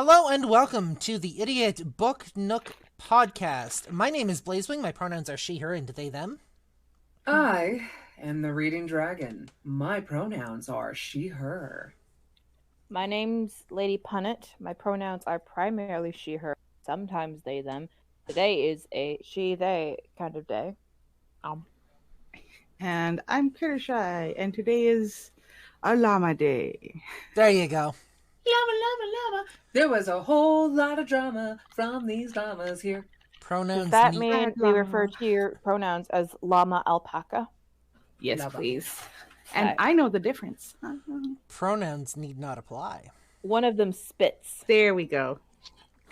Hello and welcome to the Idiot Book Nook podcast. My name is Blazewing. My pronouns are she, her, and they, them. I am the Reading Dragon. My pronouns are she, her. My name's Lady Punnet. My pronouns are primarily she, her, sometimes they, them. Today is a she, they kind of day. And I'm Critter Shy, and today is a llama day. There you go. Llama. There was a whole lot of drama from these llamas here. Pronouns. Does that mean we refer to your pronouns as llama alpaca? Yes, Llama. please. And I know the difference. Pronouns need not apply. One of them spits. There we go.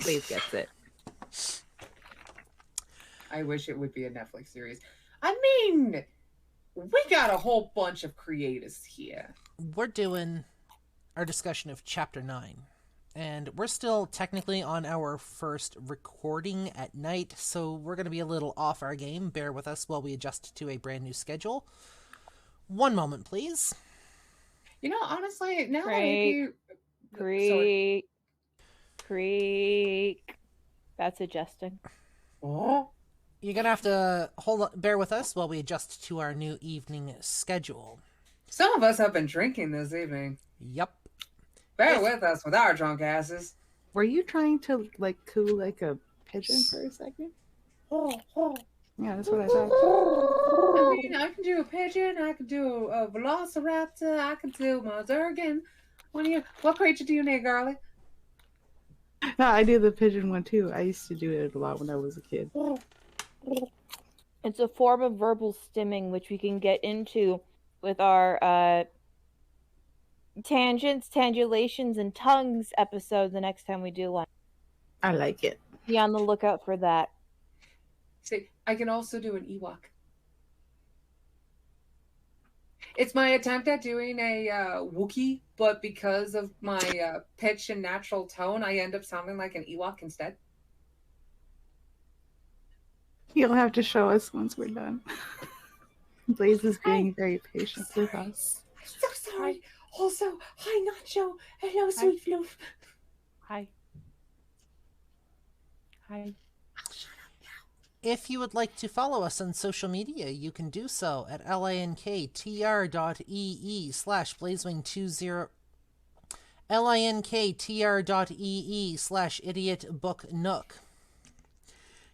Blaze gets it. I wish it would be a Netflix series. I mean, we got a whole bunch of creators here. We're doing our discussion of Chapter 9. And we're still technically on our first recording at night, so we're going to be a little off our game. Bear with us while we adjust to a brand new schedule. One moment, please. You know, honestly, now Creak. That's adjusting. Oh. You're going to have to bear with us while we adjust to our new evening schedule. Some of us have been drinking this evening. Yup. Bear with us with our drunk asses. Were you trying to coo like a pigeon for a second? Yeah, that's what I thought. I mean, I can do a pigeon, I can do a velociraptor, I can do my Zergan. What creature do you need, girlie? No, I do the pigeon one too. I used to do it a lot when I was a kid. It's a form of verbal stimming, which we can get into with our tangents, tangulations, and tongues episode the next time we do one. I like it. Be on the lookout for that. See, I can also do an Ewok. It's my attempt at doing a Wookiee, but because of my pitch and natural tone, I end up sounding like an Ewok instead. You'll have to show us once we're done. Blaze is being very patient with us. I'm so sorry. Also, hi Nacho. Hello, Sweet Floof. Hi. If you would like to follow us on social media, you can do so at linktr.ee/blazewing20 linktr.ee/idiotbooknook.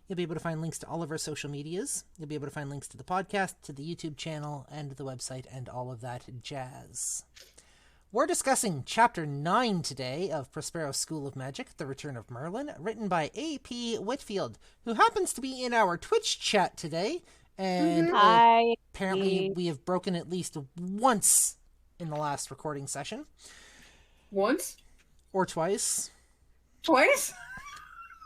You'll be able to find links to all of our social medias. You'll be able to find links to the podcast, to the YouTube channel, and the website, and all of that jazz. We're discussing Chapter 9 today of Prospero School of Magic, The Return of Merlin, written by A.P. Whitfield, who happens to be in our Twitch chat today. And apparently we have broken at least once in the last recording session. Once? Or twice. Twice?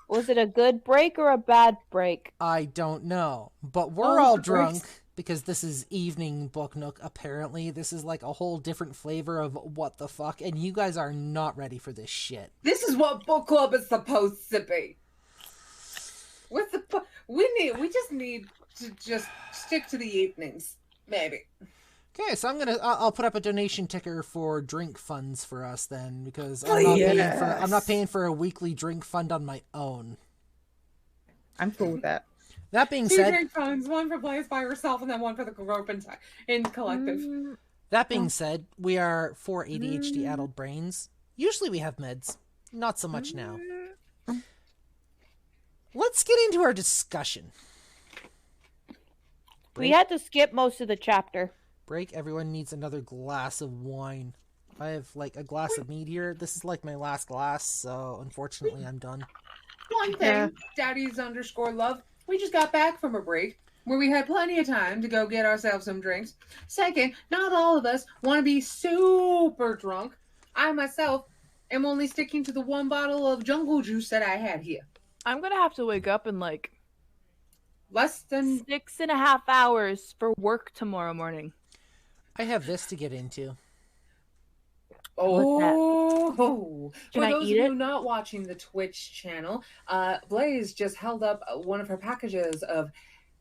Was it a good break or a bad break? I don't know. But we're all drunk because this is Evening Book Nook, apparently. This is like a whole different flavor of what the fuck, and you guys are not ready for this shit. This is what book club is supposed to be. We just need to just stick to the evenings, maybe. Okay, so I'll put up a donation ticker for drink funds for us then, because I'm not paying for a weekly drink fund on my own. I'm cool with that. That being Two said, drink funds, one for Blaze by herself, and then one for the group in collective. That being said, we are 4 ADHD addled brains. Usually we have meds. Not so much now. Let's get into our discussion. We had to skip most of the chapter. Break. Everyone needs another glass of wine. I have a glass of mead here. This is my last glass, so unfortunately I'm done. One thing, Daddy's _love. We just got back from a break where we had plenty of time to go get ourselves some drinks. Second, not all of us want to be super drunk. I myself am only sticking to the one bottle of jungle juice that I had here. I'm gonna have to wake up in less than 6.5 hours for work tomorrow morning. I have this to get into. Oh, Can for I those eat of it? you not watching the Twitch channel, Blaze just held up one of her packages of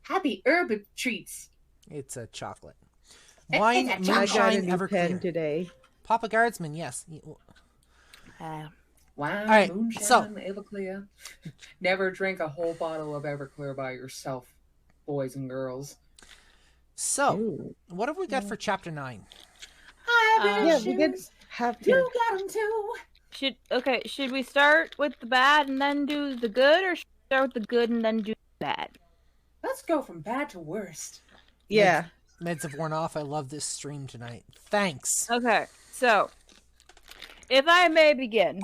happy herb treats. It's a chocolate. It's Wine, a chocolate. I got a moonshine, new pen Everclear. today. Papa Guardsman, yes. Wine, All right, moonshine, so Everclear. Never drink a whole bottle of Everclear by yourself, boys and girls. Ooh. what have we got for chapter 9? Yeah, we did have to. You got them too. Should we start with the bad and then do the good, or should we start with the good and then do the bad? Let's go from bad to worst. Yeah. Meds have worn off. I love this stream tonight. Thanks. Okay, so if I may begin.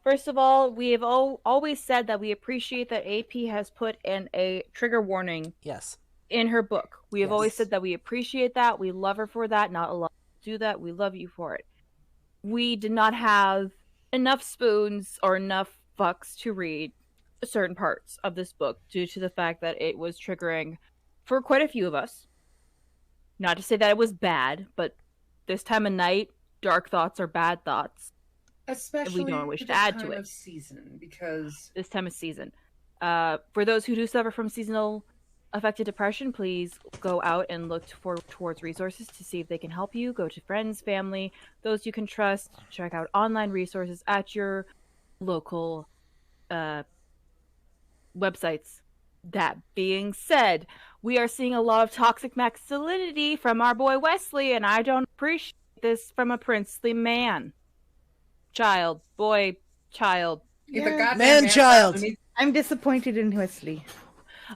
First of all, we have always said that we appreciate that AP has put in a trigger warning. Yes. In her book. We have Yes. always said that we appreciate that. We love her for that. Not a lot do that. We love you for it. We did not have enough spoons or enough fucks to read certain parts of this book due to the fact that it was triggering for quite a few of us. Not to say that it was bad, but this time of night, dark thoughts are bad thoughts. Especially we don't wish this to add to time it. of season, because This time of season. For those who do suffer from seasonal affected depression, please go out and look towards resources to see if they can help you. Go to friends, family, those you can trust. Check out online resources at your local websites. That being said, we are seeing a lot of toxic masculinity from our boy Wesley, and I don't appreciate this from a princely man. Child. Boy. Child. he's a goddamn Man-child. who needs- I'm disappointed in Wesley.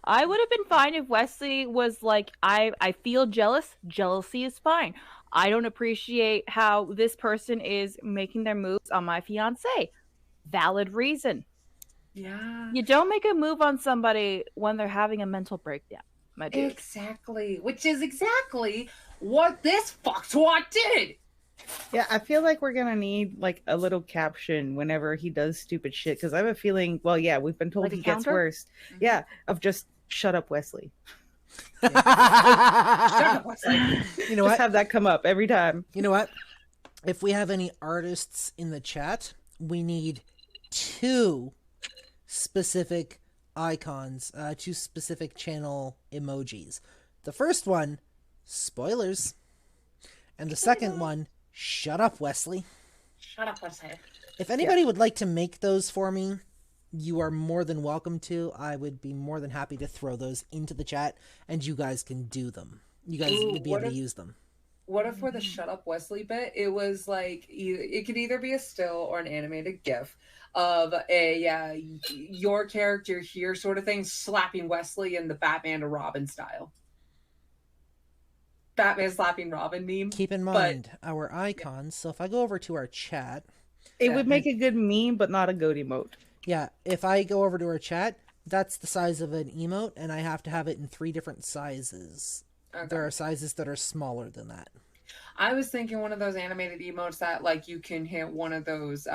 I would have been fine if Wesley was like, I feel jealous. Jealousy is fine. I don't appreciate how this person is making their moves on my fiance. Valid reason. Yeah. You don't make a move on somebody when they're having a mental breakdown, my dude. Exactly. Which is exactly what this fucktwat did. Yeah, I feel like we're gonna need like a little caption whenever he does stupid shit, because I have a feeling, well, yeah, we've been told Like a he gets counter? worse. Yeah, of just shut up, Wesley. Shut up, Wesley. You know Just what? have that come up every time. You know what? If we have any artists in the chat, we need 2 specific icons, 2 specific channel emojis. The first one, spoilers. And the second one, shut up, Wesley. Shut up, Wesley. If anybody would like to make those for me, you are more than welcome to. I would be more than happy to throw those into the chat, and you guys can do them. You guys would be able to use them. What if for the shut up Wesley bit, it was like, it could either be a still or an animated gif of a your character here sort of thing, slapping Wesley in the Batman to Robin style. Batman slapping Robin meme. Keep in mind our icons. So if I go over to our chat, It would make a good meme, but not a goat emote. yeah, if I go over to our chat, that's the size of an emote, and I have to have it in 3 different sizes. Okay. There are sizes that are smaller than that. I was thinking one of those animated emotes that like you can hit one of those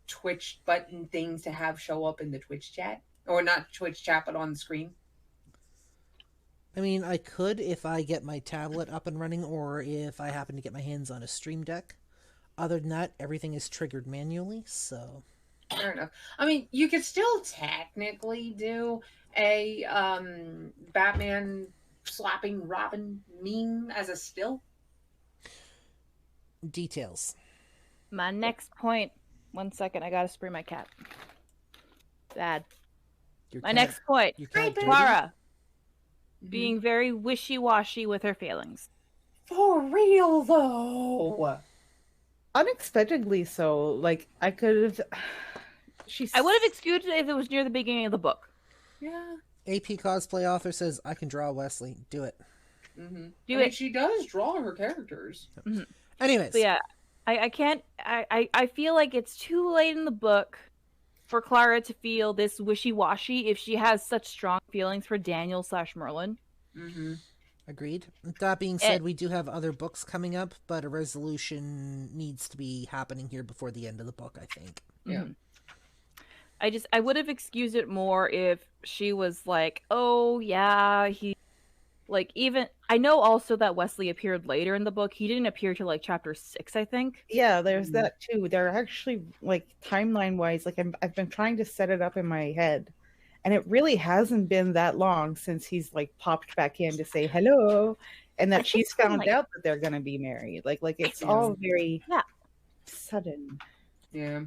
Twitch button things to have show up in the Twitch chat. Or not Twitch chat, but on the screen. I mean, I could if I get my tablet up and running, or if I happen to get my hands on a Stream Deck. Other than that, everything is triggered manually, so... Fair enough. I mean, you could still technically do a Batman slapping Robin meme as a still. Details. My next point. 1 second, I gotta spray my cat. Bad. Your My cat- next point. your cat dirty? Clara being very wishy-washy with her feelings. For real though. Unexpectedly so. Like, I could have... I would have excused it if it was near the beginning of the book. Yeah. AP cosplay author says, I can draw Wesley. Do it. Mm-hmm. Do I mean, it. she does draw her characters. Anyways. But yeah, I can't. I feel like it's too late in the book for Clara to feel this wishy-washy if she has such strong feelings for Daniel/Merlin. Mm-hmm. Agreed. That being said, we do have other books coming up, but a resolution needs to be happening here before the end of the book, I think. Yeah. I would have excused it more if she was like, oh yeah, he like, even I know also that Wesley appeared later in the book. He didn't appear till like chapter 6, I think. Yeah, there's that too. They're actually, like, timeline wise, like, I've been trying to set it up in my head, and it really hasn't been that long since he's like popped back in to say hello, and I that think she's found like- out that they're gonna be married. Like it's all very sudden. Yeah.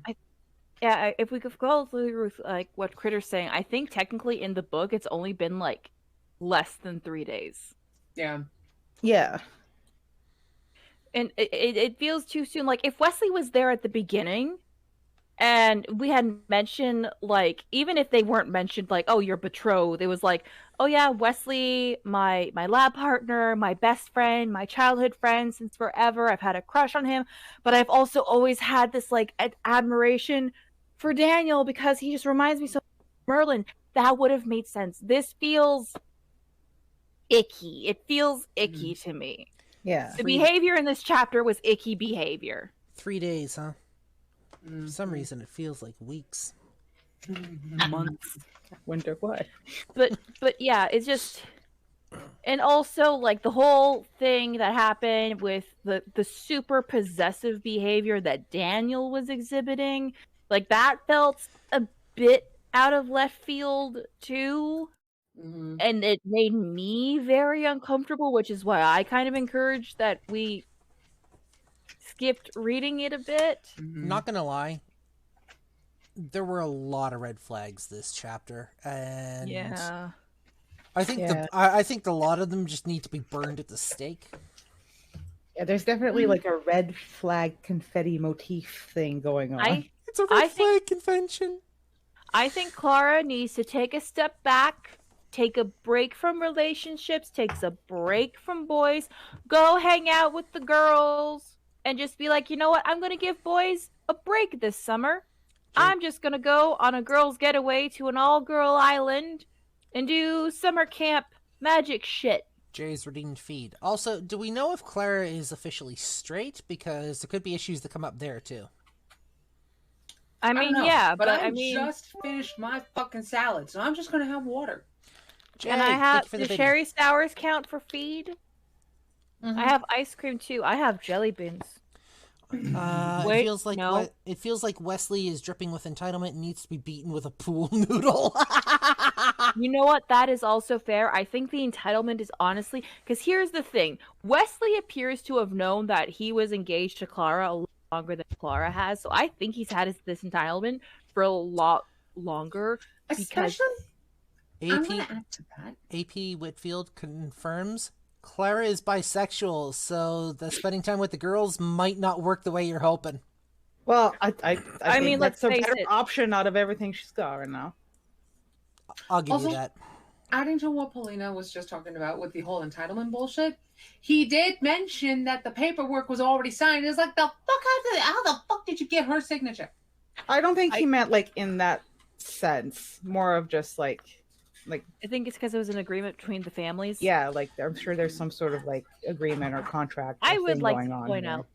Yeah, if we could go through with like what Critter's saying, I think technically in the book it's only been like less than 3 days. Yeah. Yeah. And it feels too soon. Like if Wesley was there at the beginning and we hadn't mentioned, like, even if they weren't mentioned like, oh, you're betrothed, it was like, oh yeah, Wesley, my lab partner, my best friend, my childhood friend since forever. I've had a crush on him, but I've also always had this like admiration for Daniel because he just reminds me so much of Merlin. That would have made sense. This feels icky. It feels icky to me. Yeah. The behavior in this chapter was icky behavior. 3 days, huh? For some reason, it feels like weeks. Months. Wonder why. But yeah, it's just, and also like the whole thing that happened with the super possessive behavior that Daniel was exhibiting, like that felt a bit out of left field too. And it made me very uncomfortable, which is why I kind of encouraged that we skipped reading it a bit. Not gonna lie, there were a lot of red flags this chapter, and Yeah. I think I think a lot of them just need to be burned at the stake. Yeah, there's definitely like a red flag confetti motif thing going on. It's a red flag convention. I think Clara needs to take a step back, take a break from relationships, takes a break from boys, go hang out with the girls, and just be like, you know what? I'm going to give boys a break this summer. I'm just going to go on a girls' getaway to an all-girl island and do summer camp magic shit. Jay's redeemed feed. Also, do we know if Clara is officially straight? Because there could be issues that come up there, too. I mean, yeah, but I mean, just finished my fucking salad, so I'm just going to have water. Jay, and I have, the sherry sours count for feed? I have ice cream, too. I have jelly beans. It feels like it feels like Wesley is dripping with entitlement and needs to be beaten with a pool noodle. You know what? That is also fair. I think the entitlement is honestly, because here's the thing: Wesley appears to have known that he was engaged to Clara a lot longer than Clara has, so I think he's had this entitlement for a lot longer. Especially, AP Whitfield confirms Clara is bisexual, so the spending time with the girls might not work the way you're hoping. Well, I mean, that's a better it. option out of everything she's got right now. I'll give you that. Adding to what Paulina was just talking about with the whole entitlement bullshit, he did mention that the paperwork was already signed. It's like, how the fuck did you get her signature? I don't think he meant like in that sense. More of just like I think it's because it was an agreement between the families. Yeah, like I'm sure there's some sort of like agreement or contract. I would like going to on point here. out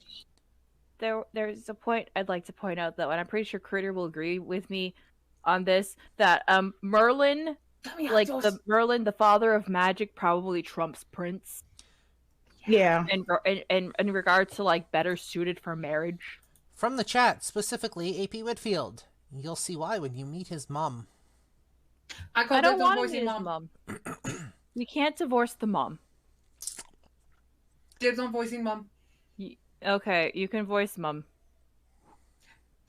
there's a point I'd like to point out though, and I'm pretty sure Critter will agree with me on this, that Merlin, like the Merlin, the father of magic, probably trumps Prince. Yeah. And in regards to like better suited for marriage. From the chat, specifically AP Whitfield. You'll see why when you meet his mom. I don't want to meet his mom. We can't divorce the mom. Dibs on voicing mom. Okay, you can voice mom.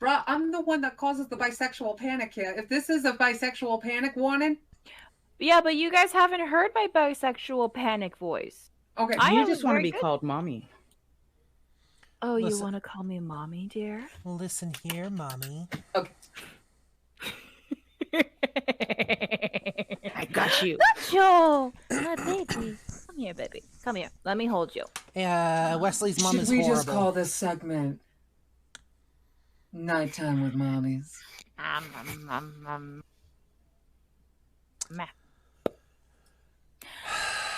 Bruh, I'm the one that causes the bisexual panic here. If this is a bisexual panic warning. Yeah, but you guys haven't heard my bisexual panic voice. Okay. You just want to be called mommy. Oh, listen. You want to call me mommy, dear? Listen here, mommy. Okay. I got you. Joel, my baby. Come here, baby. Come here. Let me hold you. Wesley's mom is horrible. Should we just call this segment Nighttime with Mommies?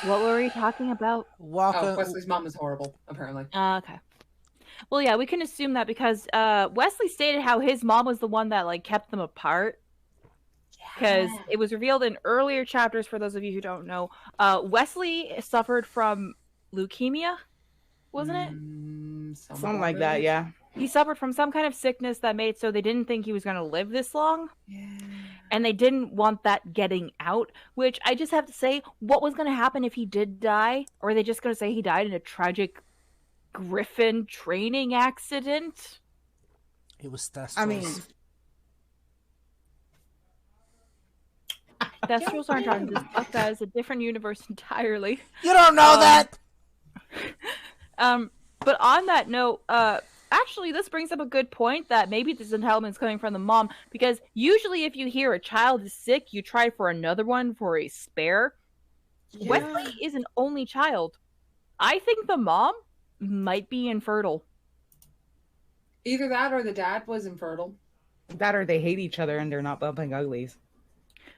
What were we talking about? Wesley's mom is horrible, apparently. Okay. Well, yeah, we can assume that because Wesley stated how his mom was the one that like kept them apart. Because it was revealed in earlier chapters, for those of you who don't know, Wesley suffered from leukemia, wasn't it? Something like that, yeah. He suffered from some kind of sickness that made so they didn't think he was going to live this long. Yeah. and they didn't want that getting out, which I just have to say, what was going to happen if he did die? Or are they just going to say he died in a tragic griffin training accident? It was Thestrals. I mean, Thestrals aren't on this book. That is a different universe entirely. You don't know that! But on that note, actually, this brings up a good point that maybe this entitlement is coming from the mom, because usually if you hear a child is sick, you try for another one for a spare. Yeah. Wesley is an only child. I think the mom might be infertile. Either that or the dad was infertile. that or they hate each other and they're not bumping uglies.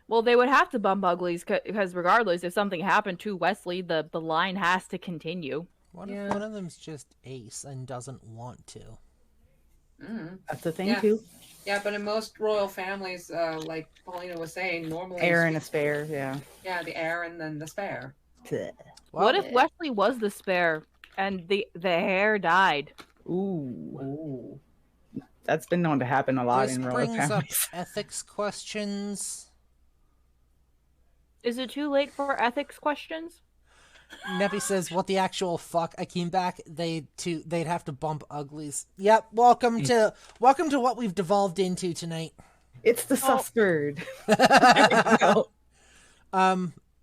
Well, they would have to bump uglies because regardless, if something happened to Wesley, the line has to continue. What if one of them's just ace and doesn't want to? Mm. That's the thing too. Yeah, but in most royal families, like Paulina was saying, normally Heir and a spare, yeah. Yeah, the heir and then the spare. Well, what if Wesley was the spare and the heir died? Ooh. That's been known to happen a lot this in royal brings up families. ethics questions. Is it too late for ethics questions? Neppy says, "What the actual fuck? I came back. They'd have to bump uglies." Yep. Welcome to what we've devolved into tonight. It's the susbird.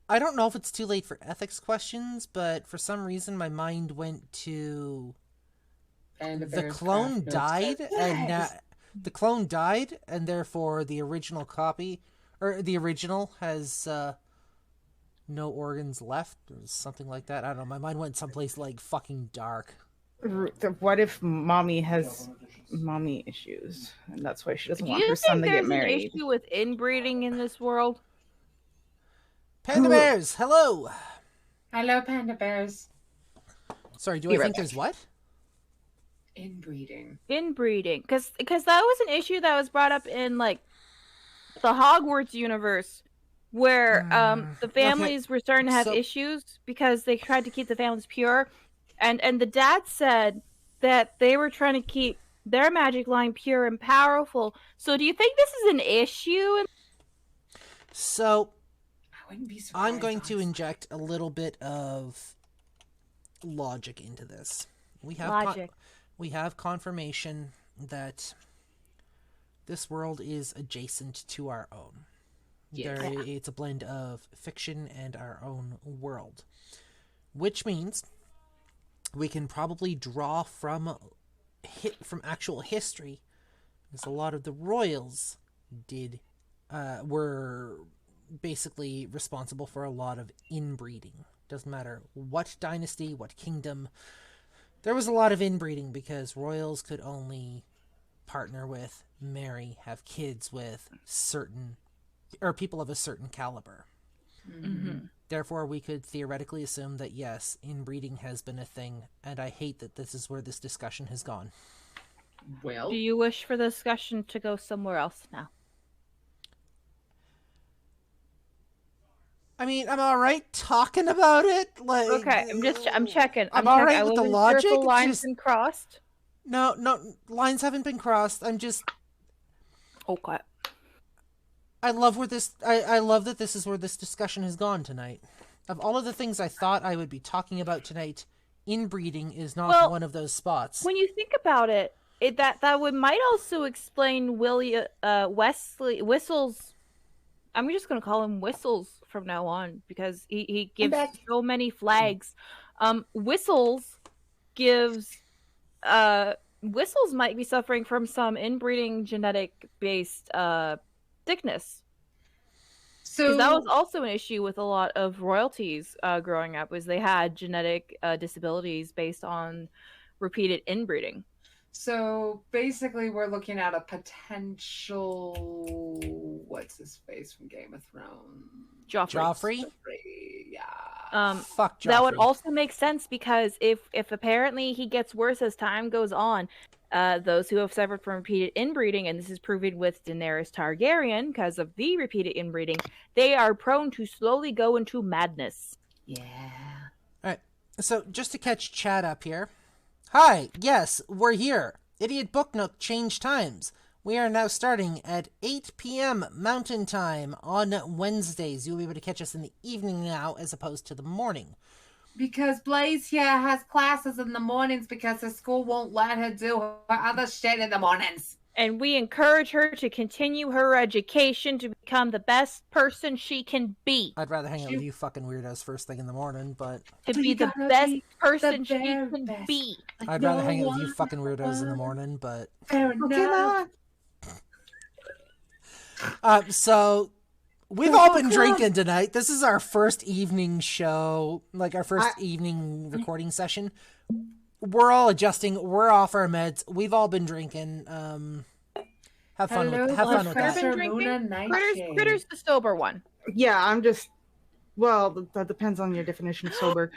I don't know if it's too late for ethics questions, but for some reason my mind went to the clone died, and the clone died, and therefore the original copy or the original has no organs left, or something like that. I don't know. My mind went someplace like fucking dark. What if mommy has mommy issues, and that's why she doesn't want her son to get married? Do you think there's an issue with inbreeding in this world? Panda bears, hello. Hello, panda bears. Sorry, do I think there's what? Inbreeding, because that was an issue that was brought up in like the Hogwarts universe, where the families were starting to have issues because they tried to keep the families pure, and the dad said that they were trying to keep their magic line pure and powerful. So do you think this is an issue? So I wouldn't be surprised. I'm going to inject a little bit of logic into this. We have confirmation that this world is adjacent to our own. Yeah. It's a blend of fiction and our own world, which means we can probably draw from actual history, because a lot of the royals were basically responsible for a lot of inbreeding. Doesn't matter what dynasty, what kingdom, there was a lot of inbreeding because royals could only partner with, marry, have kids with people of a certain caliber. Mm-hmm. Therefore, we could theoretically assume that yes, inbreeding has been a thing, and I hate that this is where this discussion has gone. Well, do you wish for the discussion to go somewhere else now? I mean, I'm all right talking about it. Like, okay, I'm checking. I'm all right with the logic. Sure if the lines been crossed. No, lines haven't been crossed. I'm just okay. I love that this is where this discussion has gone tonight. Of all of the things I thought I would be talking about tonight, inbreeding is not one of those spots. When you think about it, that might also explain Wesley Whistles. I'm just going to call him Whistles from now on because he gives so many flags. Whistles might be suffering from some inbreeding genetic based sickness. So that was also an issue with a lot of royalties growing up, was they had genetic disabilities based on repeated inbreeding. So basically, we're looking at a potential. What's his face from Game of Thrones? Joffrey? Yeah. Fuck Joffrey. That would also make sense because if apparently he gets worse as time goes on, those who have suffered from repeated inbreeding, and this is proven with Daenerys Targaryen because of the repeated inbreeding, they are prone to slowly go into madness. Yeah. All right. So just to catch chat up here. Hi, yes, we're here. Idiot Book Nook changed times. We are now starting at 8 p.m. Mountain Time on Wednesdays. You'll be able to catch us in the evening now as opposed to the morning. Because Blaze here has classes in the mornings because the school won't let her do her other shit in the mornings. And we encourage her to continue her education to become the best person she can be. I'd rather hang out with you fucking weirdos first thing in the morning, but... To be the best person she can be. I'd rather hang out with you fucking weirdos in the morning, but... Fair enough. So... We've all been drinking tonight. This is our first evening show, like our first evening recording session. We're all adjusting. We're off our meds. We've all been drinking. Have fun with that. Critter's the sober one. Yeah, I'm just. Well, that depends on your definition of sober.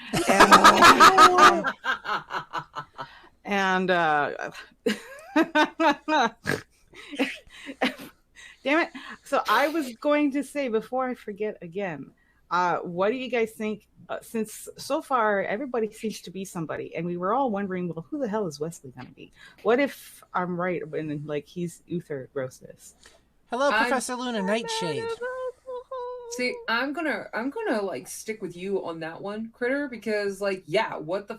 And damn it. So I was going to say, before I forget again, what do you guys think? Since so far everybody seems to be somebody, and we were all wondering, well, who the hell is Wesley going to be? What if I'm right and like he's Uther grossness? Hello, Professor Luna Nightshade. See, I'm gonna like stick with you on that one, Critter, because like, yeah, what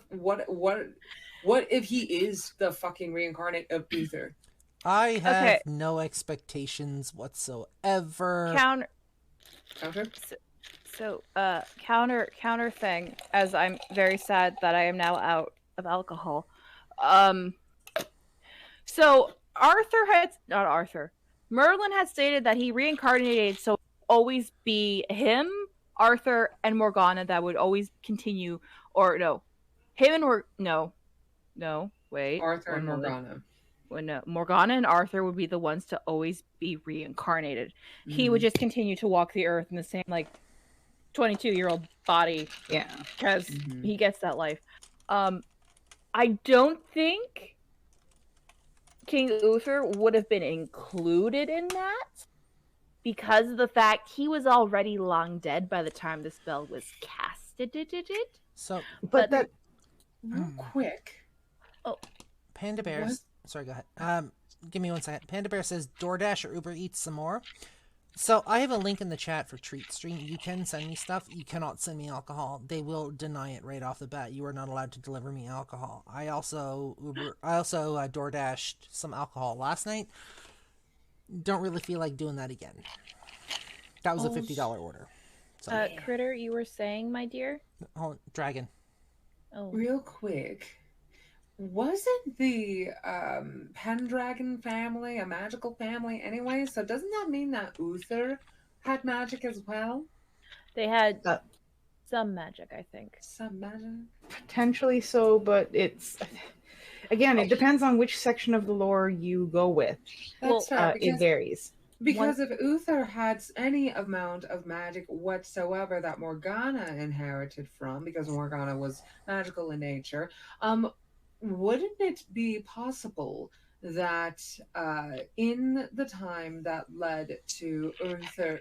if he is the fucking reincarnate of Uther? I have no expectations whatsoever. Counter. So, counter thing, as I'm very sad that I am now out of alcohol. So Merlin had stated that he reincarnated, so always be him, Arthur, and Morgana that would always continue, or no, him and Arthur and Morgana. Morgana and Arthur would be the ones to always be reincarnated. Mm-hmm. He would just continue to walk the earth in the same, like, 22-year-old body. Yeah. Because he gets that life. I don't think King Uther would have been included in that because of the fact he was already long dead by the time the spell was casted. So, but that... Real quick. Oh. Panda Bears... What? Sorry, go ahead. Give me 1 second. Panda Bear says DoorDash or Uber Eats some more. So I have a link in the chat for Treat Stream. You can send me stuff. You cannot send me alcohol. They will deny it right off the bat. You are not allowed to deliver me alcohol. I also DoorDashed some alcohol last night. Don't really feel like doing that again. That was a $50 order. So. Critter, you were saying, my dear? Oh, Dragon. Oh. Real quick. Wasn't the Pendragon family a magical family anyway? So doesn't that mean that Uther had magic as well? They had some magic, I think. Some magic? Potentially so, but it's... Again, it depends on which section of the lore you go with. That's right, it varies. Because if Uther had any amount of magic whatsoever that Morgana inherited from, because Morgana was magical in nature, wouldn't it be possible that in the time that led to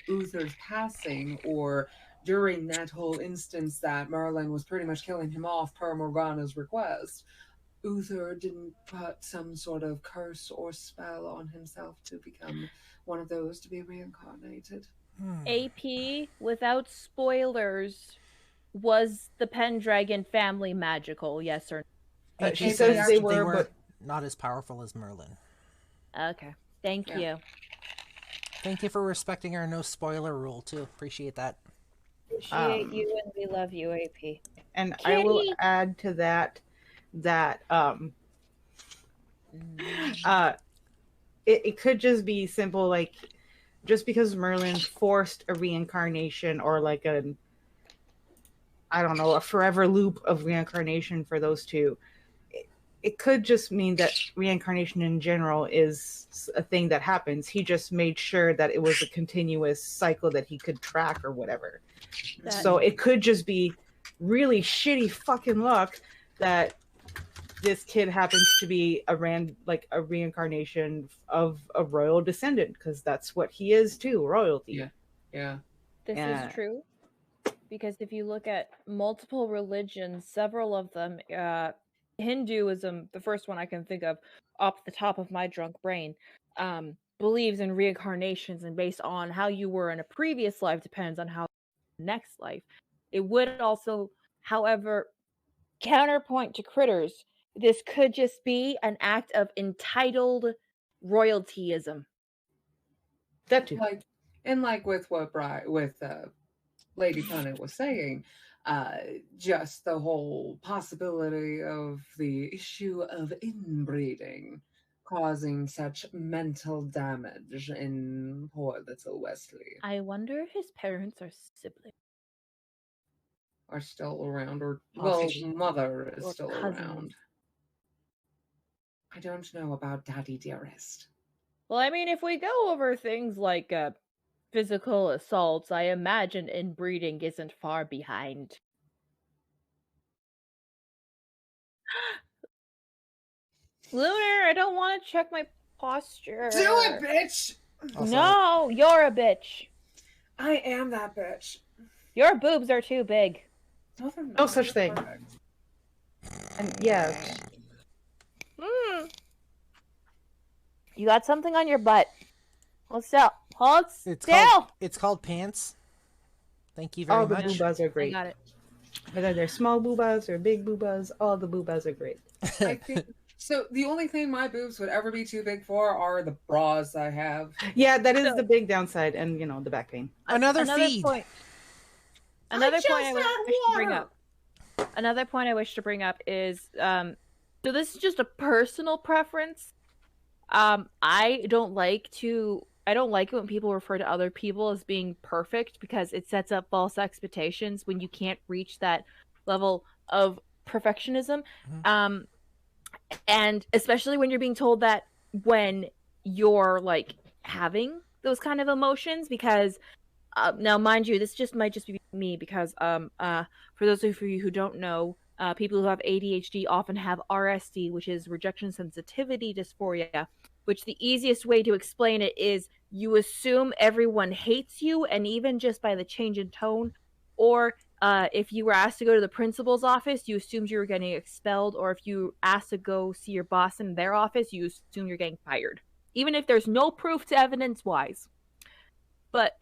Uther's passing, or during that whole instance that Merlin was pretty much killing him off per Morgana's request, Uther didn't put some sort of curse or spell on himself to become one of those to be reincarnated? AP, without spoilers, was the Pendragon family magical, yes or no? She says they were, but not as powerful as Merlin. Okay. Thank you. Thank you for respecting our no spoiler rule, too. Appreciate that. Appreciate you, and we love you, AP. And Kitty. I will add to that it could just be simple, like, just because Merlin forced a reincarnation or like a forever loop of reincarnation for those two. It could just mean that reincarnation in general is a thing that happens. He just made sure that it was a continuous cycle that he could track or whatever. So it could just be really shitty fucking luck that this kid happens to be a reincarnation of a royal descendant, because that's what he is too, royalty. Yeah. This is true. Because if you look at multiple religions, several of them Hinduism, the first one I can think of off the top of my drunk brain, believes in reincarnations, and based on how you were in a previous life depends on how next life. It would also, however, counterpoint to critters. This could just be an act of entitled royaltyism. That too. Like with what Lady Tana was saying, just the whole possibility of the issue of inbreeding causing such mental damage in poor little Wesley. I wonder if his parents are siblings. Are still around, or mother is or still cousins. around. I don't know about Daddy Dearest. Well, I mean, if we go over things like physical assaults, I imagine inbreeding isn't far behind. Lunar, I don't want to check my posture. Do it, bitch! No, you're a bitch. I am that bitch. Your boobs are too big. No such thing. And yeah. You got something on your butt. Hold still. Hold It's still. It's called pants. Thank you very All much. the boobas are great. I got it. Whether they're small boobas or big boobas, all the boobas are great. I think so. The only thing my boobs would ever be too big for are the bras I have. Yeah, that is the big downside, and the back pain. Another feed. Point. Another point I wish to bring up. Another point I wish to bring up is so this is just a personal preference. I don't like it when people refer to other people as being perfect, because it sets up false expectations when you can't reach that level of perfectionism. Mm-hmm. And especially when you're being told that when you're like having those kind of emotions, because now mind you, this might just be me, because for those of you who don't know, people who have ADHD often have RSD, which is rejection sensitivity dysphoria, which the easiest way to explain it is you assume everyone hates you, and even just by the change in tone, or if you were asked to go to the principal's office, you assumed you were getting expelled, or if you asked to go see your boss in their office, you assume you're getting fired, even if there's no proof to evidence-wise. But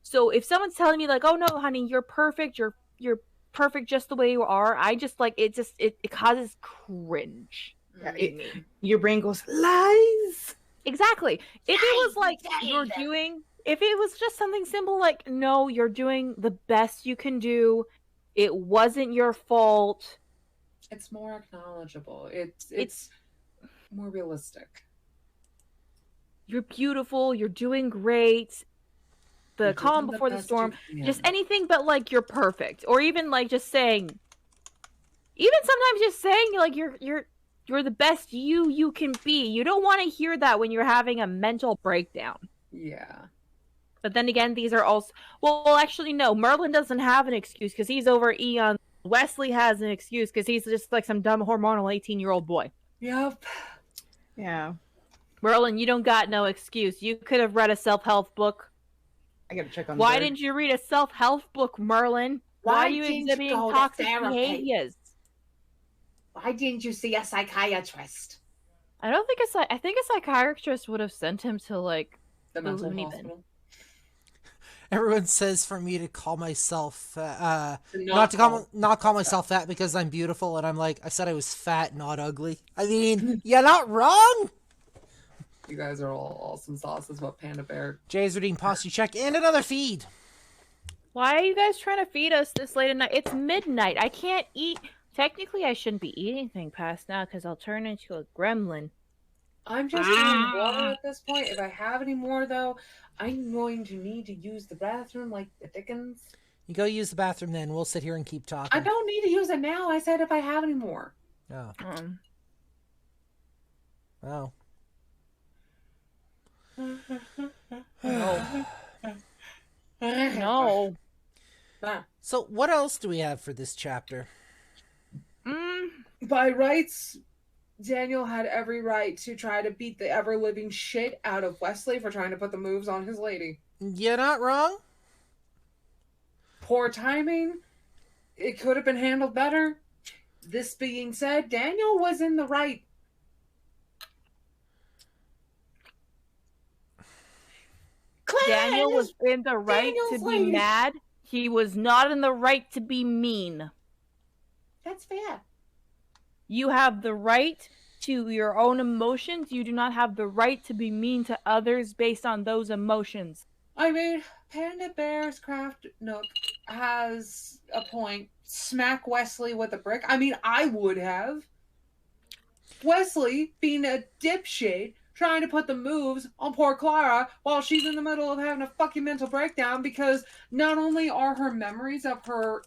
so if someone's telling me like, "Oh no, honey, you're perfect. You're perfect just the way you are," I just like it. It causes cringe. Yeah, your brain goes lies. Exactly. If it was like if it was just something simple like, "No, you're doing the best you can do. It wasn't your fault." It's more acknowledgeable. It's more realistic. You're beautiful. You're doing great. The calm before the storm. Just anything but like you're perfect, or even like just saying. Even sometimes just saying like you're the best you can be. You don't want to hear that when you're having a mental breakdown. Yeah. But then again, these are also... Well, actually, no. Merlin doesn't have an excuse because he's over Eon. Wesley has an excuse because he's just like some dumb hormonal 18-year-old boy. Yep. Yeah. Merlin, you don't got no excuse. You could have read a self-help book. I gotta check on Why didn't you read a self-help book, Merlin? Why are you exhibiting toxic behaviors? Why didn't you see a psychiatrist? I don't think I think a psychiatrist would have sent him to like the mental hospital. Everyone says for me to call myself not call myself fat because I'm beautiful, and I'm like, I said I was fat, not ugly. I mean, you're not wrong. You guys are all awesome sauces. What Panda Bear? Jay's redeemed posture check and another feed. Why are you guys trying to feed us this late at night? It's midnight. I can't eat. Technically, I shouldn't be eating anything past now because I'll turn into a gremlin. I'm just doing water at this point. If I have any more, though, I'm going to need to use the bathroom like the Dickens. You go use the bathroom then. We'll sit here and keep talking. I don't need to use it now. I said if I have any more. Oh. Oh. No. No. So what else do we have for this chapter? By rights, Daniel had every right to try to beat the ever-living shit out of Wesley for trying to put the moves on his lady. You're not wrong. Poor timing. It could have been handled better. This being said, Daniel was in the right. Daniel was in the right Daniel's to be lady. mad. He was not in the right to be mean. That's fair. You have the right to your own emotions. You do not have the right to be mean to others based on those emotions. I mean, Panda Bear's Craft Nook has a point. Smack Wesley with a brick. I mean, I would have. Wesley being a dipshit, trying to put the moves on poor Clara while she's in the middle of having a fucking mental breakdown because not only are her memories of her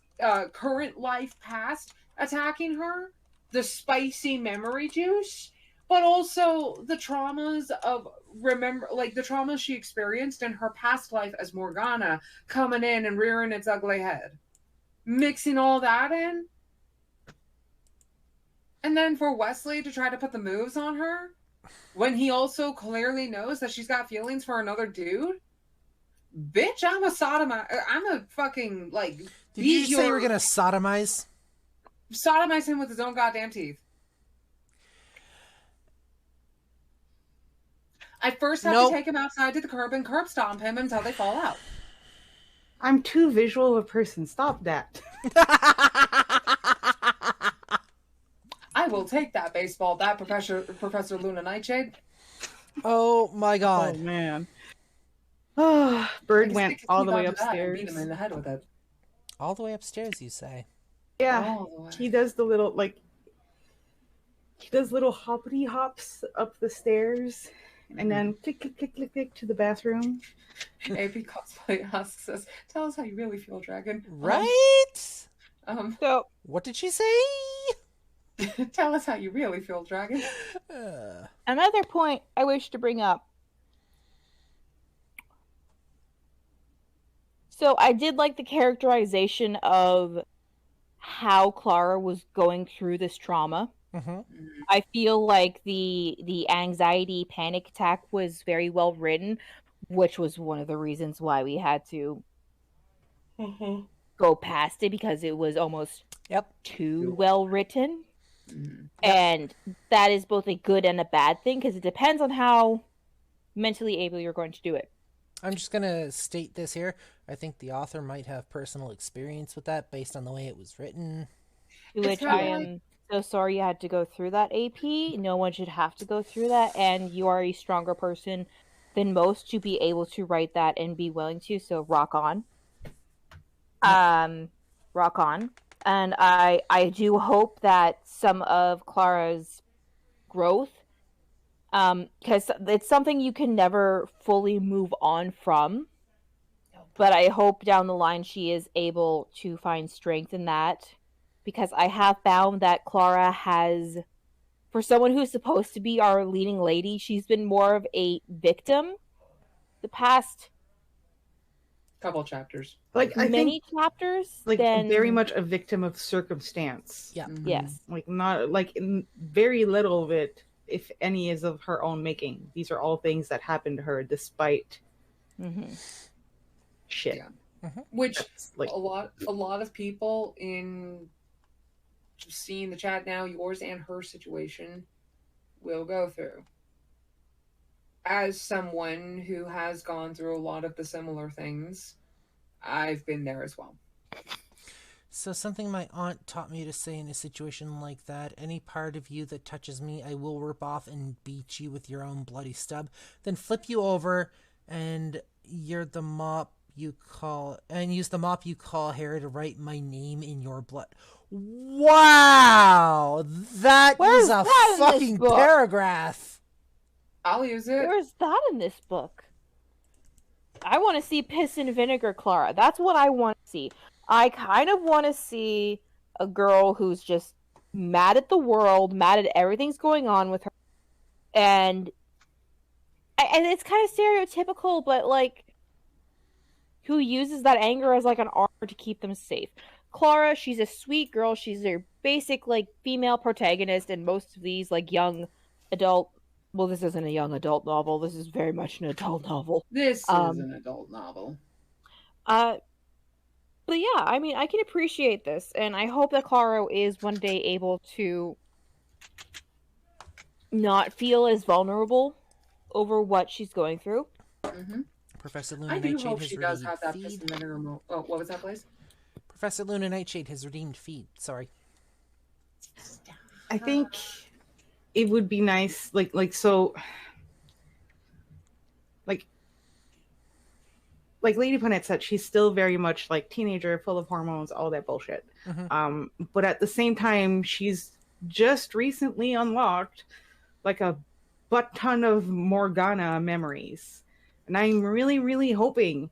current life past attacking her, the spicy memory juice, but also the traumas of the traumas she experienced in her past life as Morgana coming in and rearing its ugly head. Mixing all that in. And then for Wesley to try to put the moves on her when he also clearly knows that she's got feelings for another dude. Bitch, I'm a sodomize. I'm a fucking, like... Did you say you were going to sodomize? Sodomize him with his own goddamn teeth. I first have to take him outside to the curb and curb stomp him until they fall out. I'm too visual of a person. Stop that. I will take that baseball, that Professor Luna Nightshade. Oh my god. Oh man. Oh, Bird went all the way upstairs. Beat him in the head with it. All the way upstairs, you say? Yeah. He does the little, he does little hoppity hops up the stairs and then click, click, click, click, click to the bathroom. AP Cosplay asks us, tell us how you really feel, Dragon. Right? So, what did she say? Tell us how you really feel, Dragon. Another point I wish to bring up. So I did like the characterization of how Clara was going through this trauma. Mm-hmm. I feel like the anxiety panic attack was very well written, which was one of the reasons why we had to go past it because it was almost too well written. And that is both a good and a bad thing because it depends on how mentally able you're going to do it. I'm just going to state this here. I think the author might have personal experience with that based on the way it was written. Which I am so sorry you had to go through that, AP. No one should have to go through that, and you are a stronger person than most to be able to write that and be willing to, so rock on. Rock on. And I do hope that some of Clara's growth, because it's something you can never fully move on from, but I hope down the line she is able to find strength in that, because I have found that Clara has, for someone who's supposed to be our leading lady, she's been more of a victim the past couple chapters. Like many chapters. Like than... very much a victim of circumstance. Yeah. Mm-hmm. Yes. Like not like very little of it, if any, is of her own making. These are all things that happened to her despite shit. Yeah. Which like... a lot of people in seeing the chat now, yours and her situation, will go through. As someone who has gone through a lot of the similar things, I've been there as well. So something my aunt taught me to say in a situation like that: any part of you that touches me, I will rip off and beat you with your own bloody stub, then flip you over and use the mop you call hair to write my name in your blood. Wow! That is a fucking paragraph! I'll use it. Where's that in this book? I want to see piss and vinegar Clara. That's what I want to see. I kind of want to see a girl who's just mad at the world, mad at everything's going on with her. And it's kind of stereotypical, but like, who uses that anger as like an armor to keep them safe. Clara, she's a sweet girl. She's their basic like female protagonist in most of these like young adult. Well, this isn't a young adult novel. This is very much an adult novel. This is an adult novel. But yeah, I mean, I can appreciate this, and I hope that Clara is one day able to not feel as vulnerable over what she's going through. Mm-hmm. Professor Luna I do Nightshade hope has she does redeemed have that feed. piston in her remote. Oh, what was that, Blaze? Professor Luna Nightshade has redeemed feed. Sorry. I think it would be nice, like Lady Punette said, she's still very much like teenager, full of hormones, all that bullshit. Mm-hmm. But at the same time, she's just recently unlocked like a butt ton of Morgana memories, and I'm really, really hoping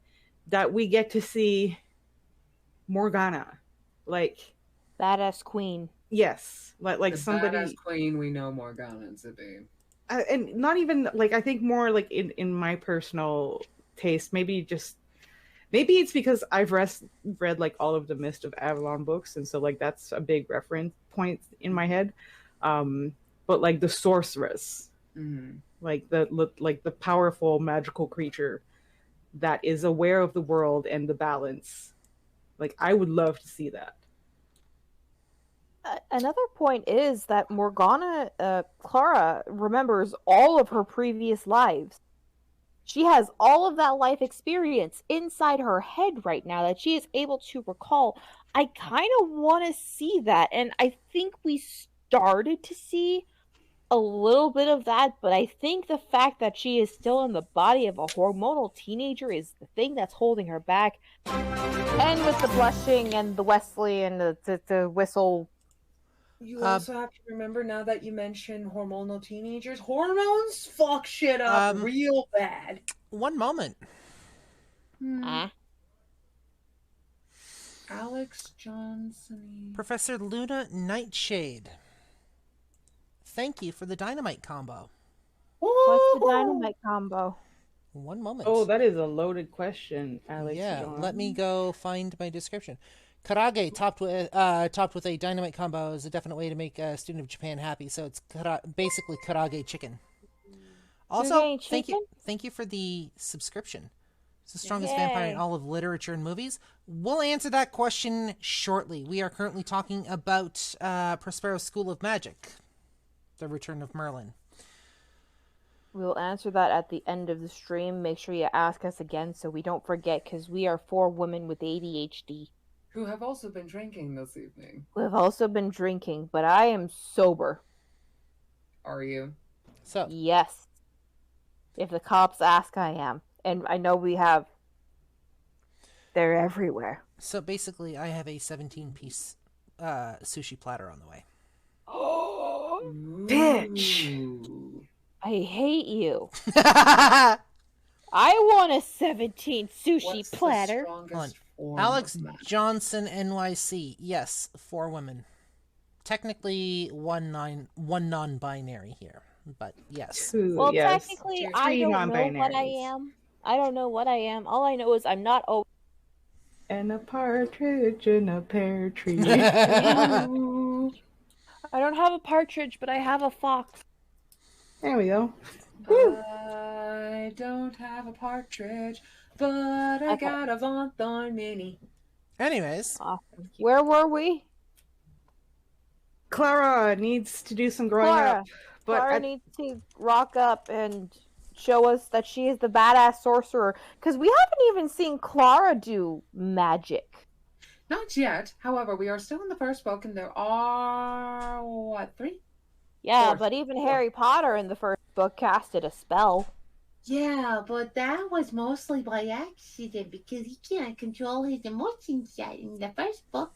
that we get to see Morgana, like Badass queen. yes, like The somebody. badass queen we know Morgana to be. And not even like, I think more like in my personal taste, maybe it's because I've read like all of the Mist of Avalon books, and so like that's a big reference point in my head. But like the sorceress, like the powerful magical creature that is aware of the world and the balance. Like I would love to see that. Another point is that Morgana, Clara, remembers all of her previous lives. She has all of that life experience inside her head right now that she is able to recall. I kind of want to see that, and I think we started to see a little bit of that, but I think the fact that she is still in the body of a hormonal teenager is the thing that's holding her back. And with the blushing and the Wesley and the whistle. You also have to remember, now that you mention hormonal teenagers, hormones fuck shit up real bad. One moment. Alex Johnson. Professor Luna Nightshade. Thank you for the dynamite combo. What's the dynamite combo? One moment. Oh, that is a loaded question, Alex. Yeah, John. let me go find my description. Karage topped with a dynamite combo is a definite way to make a student of Japan happy. So it's basically Karage chicken. Also, thank you for the subscription. It's the strongest vampire in all of literature and movies. We'll answer that question shortly. We are currently talking about Prospero School of Magic, the Return of Merlin. We'll answer that at the end of the stream. Make sure you ask us again so we don't forget, because we are 4 women with ADHD. Who have also been drinking this evening. We've also been drinking, but I am sober. Are you? So yes. If the cops ask, I am. And I know we have. They're everywhere. So basically, I have a 17-piece sushi platter on the way. Oh, bitch! I hate you. I want a 17 sushi platter. Alex Johnson, NYC. Yes, 4 women. Technically, one non-binary here, but yes. Well, technically, I don't know what I am. I don't know what I am. All I know is I'm not. And a partridge in a pear tree. I don't have a partridge, but I have a fox. There we go. I don't have a partridge, but I got a Von Thorn mini. Anyways. Awesome. Where were we? Clara needs to do some growing up. But Clara needs to rock up and show us that she is the badass sorcerer. Because we haven't even seen Clara do magic. Not yet. However, we are still in the first book, and there are, 3? Yeah, 4. but even Harry Potter in the first book casted a spell. Yeah, but that was mostly by accident because he can't control his emotions yet in the first book.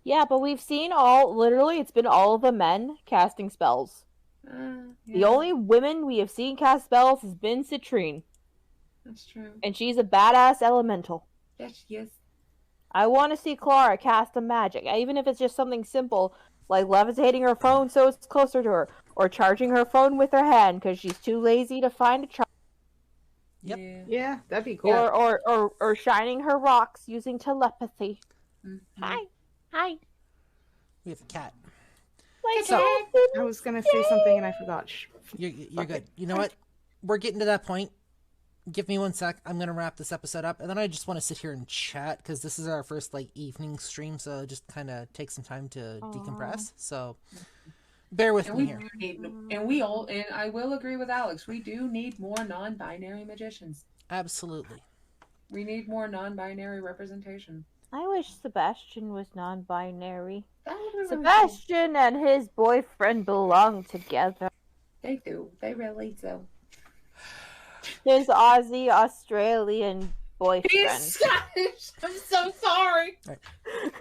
Yeah, but we've seen it's been all of the men casting spells. The only women we have seen cast spells has been Citrine. That's true. And she's a badass elemental. Yes, yes. I want to see Clara cast a magic, even if it's just something simple, like levitating her phone so it's closer to her, or charging her phone with her hand because she's too lazy to find a charger. Yep. Yeah, that'd be cool. Or shining her rocks using telepathy. Mm-hmm. Hi. We have a cat. I was gonna say something and I forgot. You're good. You know what? We're getting to that point. give me 1 sec. I'm going to wrap this episode up, and then I just want to sit here and chat, because this is our first, like, evening stream, so just kind of take some time to decompress. So, bear with me here. And I will agree with Alex, we do need more non-binary magicians. Absolutely. We need more non-binary representation. I wish Sebastian was non-binary. That would be really Sebastian and his boyfriend belong together. They do. They really do. His Aussie Australian boyfriend. He's Scottish. I'm so sorry. Right.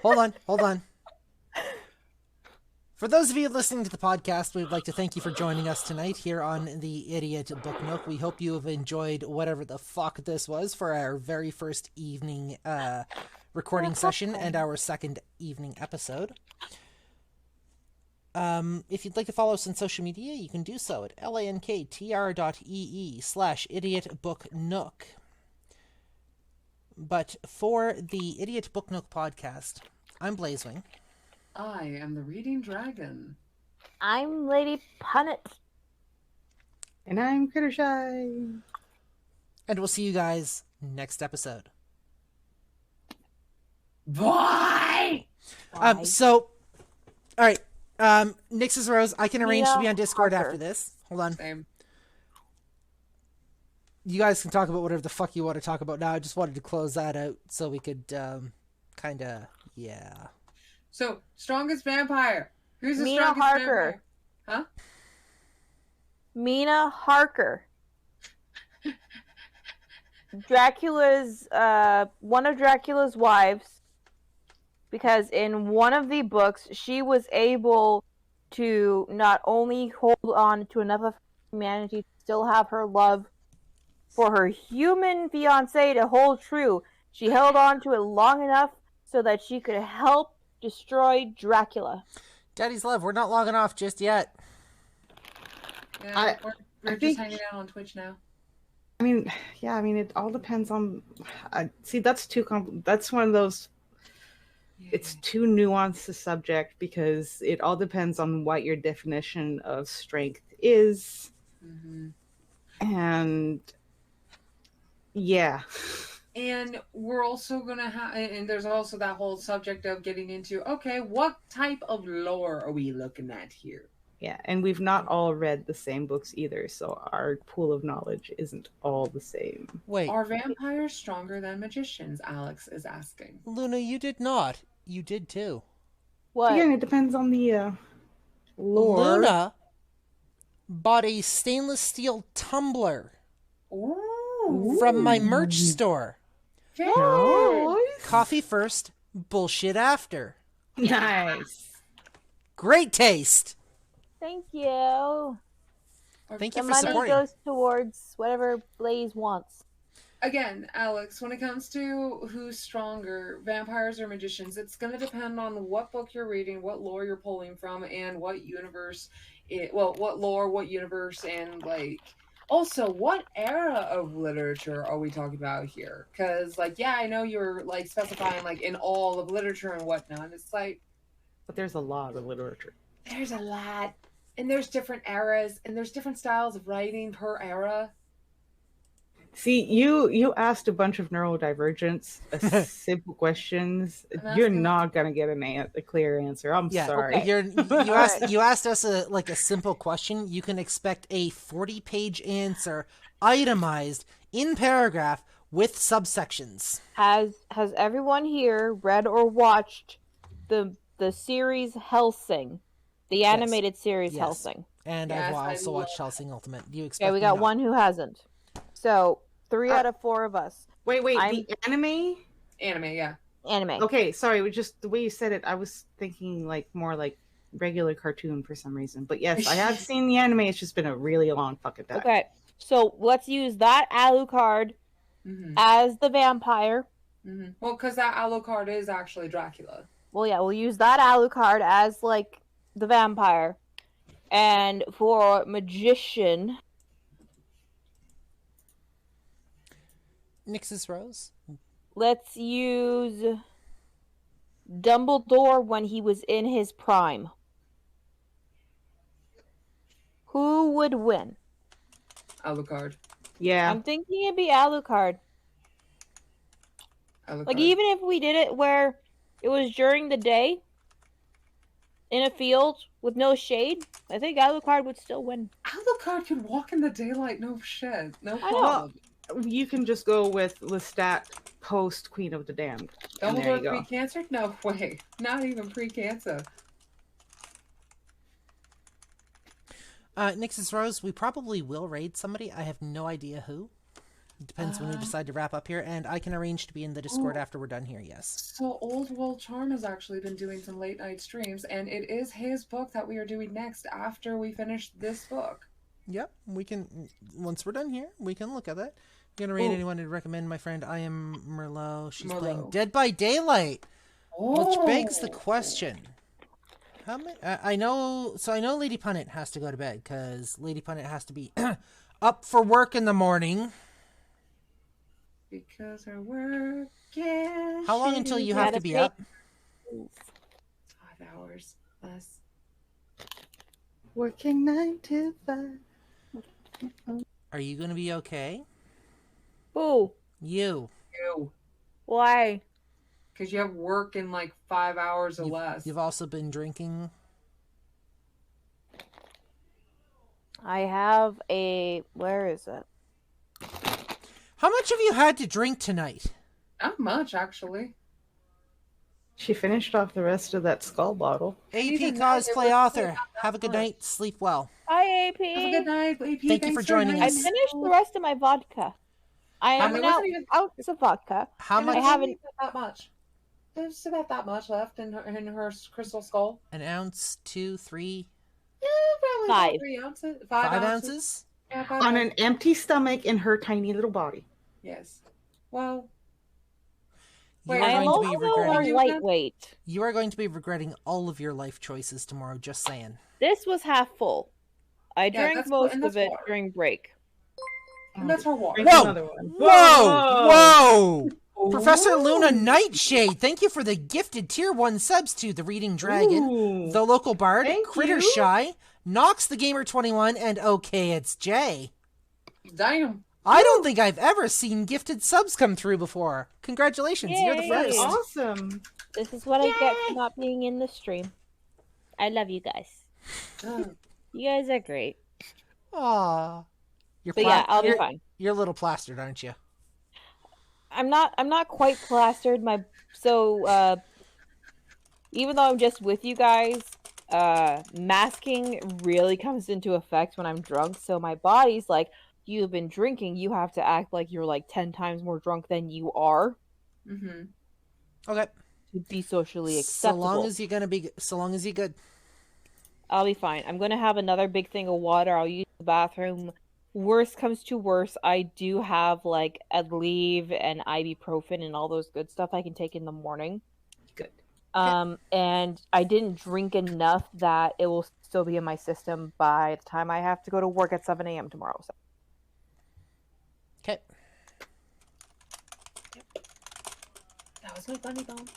Hold on. For those of you listening to the podcast, we'd like to thank you for joining us tonight here on the Idiot Book Nook. We hope you have enjoyed whatever the fuck this was for our very first evening recording session and our second evening episode. If you'd like to follow us on social media, you can do so at lanktr.ee/idiotbooknook. But for the Idiot Book Nook podcast, I'm Blazewing. I am the Reading Dragon. I'm Lady Punnet. And I'm Crittershy. And we'll see you guys next episode. Bye! So, alright. Nix's Rose, I can arrange to be on Discord after this. Hold on. Same. You guys can talk about whatever the fuck you want to talk about now. I just wanted to close that out so we could, yeah. So, strongest vampire. Who's the Mina strongest Harker. vampire? Huh? Mina Harker. Dracula's, one of Dracula's wives. Because in one of the books, she was able to not only hold on to enough of humanity to still have her love for her human fiancé to hold true. She held on to it long enough so that she could help destroy Dracula. Daddy's love, we're not logging off just yet. Yeah, we're just hanging out on Twitch now. I mean, it all depends on. See, that's that's one of those. It's too nuanced a subject because it all depends on what your definition of strength is. Mm-hmm. And yeah. And we're also going to have, and there's also that whole subject of getting into, okay, what type of lore are we looking at here? Yeah, and we've not all read the same books either, so our pool of knowledge isn't all the same. Wait. Are vampires stronger than magicians? Alex is asking. Luna, you did not. You did too. What? Again, it depends on the lore. Luna bought a stainless steel tumbler from my merch store. Nice. Coffee first, bullshit after. Nice. Great taste. Thank you. Thank The you for money supporting. goes towards whatever Blaze wants. Again, Alex, when it comes to who's stronger, vampires or magicians, it's going to depend on what book you're reading, what lore you're pulling from, and what universe, what lore, what universe, and like, also, what era of literature are we talking about here? Because, like, yeah, I know you're like specifying like in all of literature and whatnot. It's like, But there's a lot of literature. there's a lot, and there's different eras, and there's different styles of writing per era. See, you asked a bunch of neurodivergence, simple questions. You're not gonna get a clear answer. I'm sorry. Okay. You asked us a simple question. You can expect a 40-page answer, itemized in paragraph with subsections. Has everyone here read or watched the series Hellsing, the animated series Yes. Helsing? And Yes, I've also I watched Helsing Ultimate. You expect? Okay, we got one who hasn't. So 3 out of 4 of us. Wait, the anime? Anime, yeah. Anime. Okay, sorry, just the way you said it, I was thinking like more like regular cartoon for some reason. But yes, I have seen the anime. It's just been a really long fucking time. Okay, so let's use that Alucard as the vampire. Mm-hmm. Well, because that Alucard is actually Dracula. Well, yeah, we'll use that Alucard as like the vampire. And for magician, Nix's Rose. let's use Dumbledore when he was in his prime. Who would win? Alucard. Yeah. I'm thinking it'd be Alucard. Like, even if we did it where it was during the day in a field with no shade, I think Alucard would still win. Alucard could walk in the daylight, no shit, no I know. problem. You can just go with Lestat post Queen of the Damned. And there you Dumbledore go. pre-cancer? No way. Not even pre-cancer. Nix's Rose, we probably will raid somebody. I have no idea who. It depends when we decide to wrap up here, and I can arrange to be in the Discord after we're done here, yes. So Old World Charm has actually been doing some late night streams, and it is his book that we are doing next after we finish this book. Yep, we can, once we're done here, we can look at that. You're gonna raid anyone to recommend my friend I am Merlot. She's playing Dead by Daylight. Which begs the question. How many, I know Lady Punnet has to go to bed, because Lady Punnet has to be up for work in the morning. Because her work is... How long until you have to be up? 5 hours less. Working 9 to 5. Are you going to be okay? Who? You. Why? Because you have work in like 5 hours or less. You've also been drinking. I have a... Where is it? How much have you had to drink tonight? Not much, actually. She finished off the rest of that skull bottle. AP Cosplay Author. Have a good night. Sleep well. Hi, AP. Have a good night, AP. Thank you for joining I us. finished the rest of my vodka. I am now out of vodka. How much? I haven't that much. There's about that much left in her crystal skull. An ounce, 2, 3, Yeah, probably 5. about 3 ounces. 5 ounces? Yeah, 5 On ounces. an empty stomach in her tiny little body. Yes. Well, You I are am going to be also regretting. a lightweight. You are going to be regretting all of your life choices tomorrow. Just saying. This was half full. I drank that's- most and of that's it water. during break. and that's her water. Drink Whoa! another one. Whoa! Professor Luna Nightshade, thank you for the gifted tier 1 subs to The Reading Dragon, Ooh. The Local Bard, Thank Critter you. Shy, Nox the Gamer 21, and Okay It's Jay. Damn. I don't think I've ever seen gifted subs come through before. Congratulations, you're the Yay. first. Awesome. This is what I get for not being in the stream. I love you guys. You guys are great. Aw. You're But yeah, I'll be fine. You're a little plastered, aren't you? I'm not quite plastered. Even though I'm just with you guys, masking really comes into effect when I'm drunk. So my body's like, you've been drinking, you have to act like you're like 10 times more drunk than you are Mm-hmm. Okay. to be socially acceptable. So long as you're good. I'll be fine. I'm gonna have another big thing of water. I'll use the bathroom. Worst comes to worst, I do have like Adleve and ibuprofen and all those good stuff I can take in the morning. Good. And I didn't drink enough that it will still be in my system by the time I have to go to work at 7 a.m. tomorrow. So. Okay. That was my bunny bone.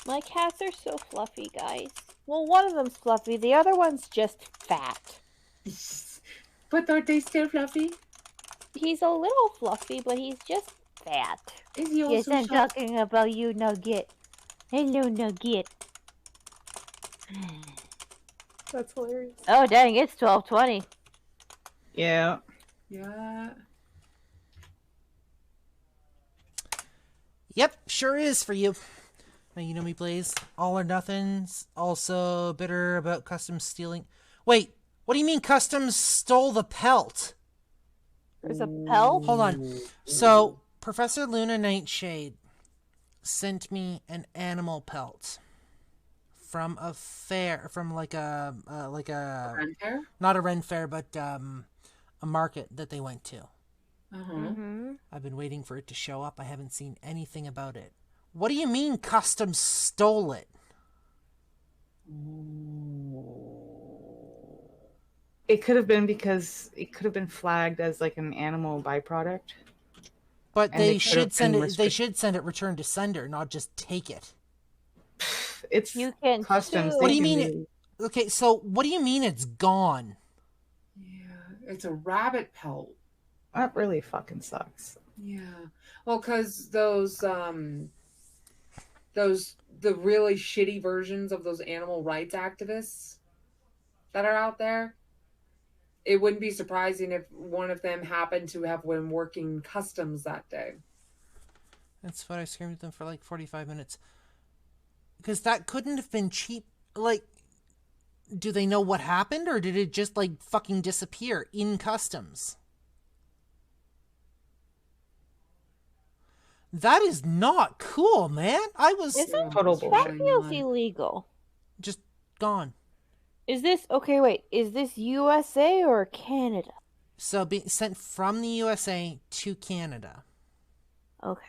My cats are so fluffy, guys. Well, one of them's fluffy. The other one's just fat. But aren't they still fluffy? He's a little fluffy, but he's just fat. Is he also short? talking about you, Nugget. Hello, Nugget. That's hilarious. Oh, dang, it's 12:20. Yeah. Yeah. Yep, sure is for you. Now, you know me, Blaze. All or nothing's also bitter about customs stealing. Wait, what do you mean customs stole the pelt? There's a pelt? Hold on. So, Professor Luna Nightshade sent me an animal pelt from a fair, from like a Ren fair? not a Ren fair, but a market that they went to. Uh-huh. Mm-hmm. I've been waiting for it to show up. I haven't seen anything about it. What do you mean customs stole it? It could have been because it could have been flagged as like an animal byproduct. But And they they could should have send been it. They should send it return to sender, not just take it. It's You can customs. sue. What they do you can mean Okay, so what do you mean it's gone? Yeah. It's a rabbit pelt. That really fucking sucks. Yeah. Well, because the really shitty versions of those animal rights activists that are out there, it wouldn't be surprising if one of them happened to have been working customs that day. That's what I screamed at them for like 45 minutes. Because that couldn't have been cheap. Like, do they know what happened, or did it just, like, fucking disappear in customs? That is not cool, man. I was Isn't Total that bullshit. feels illegal? just gone. Is this okay? Wait, is this USA or Canada? So being sent from the USA to Canada. Okay,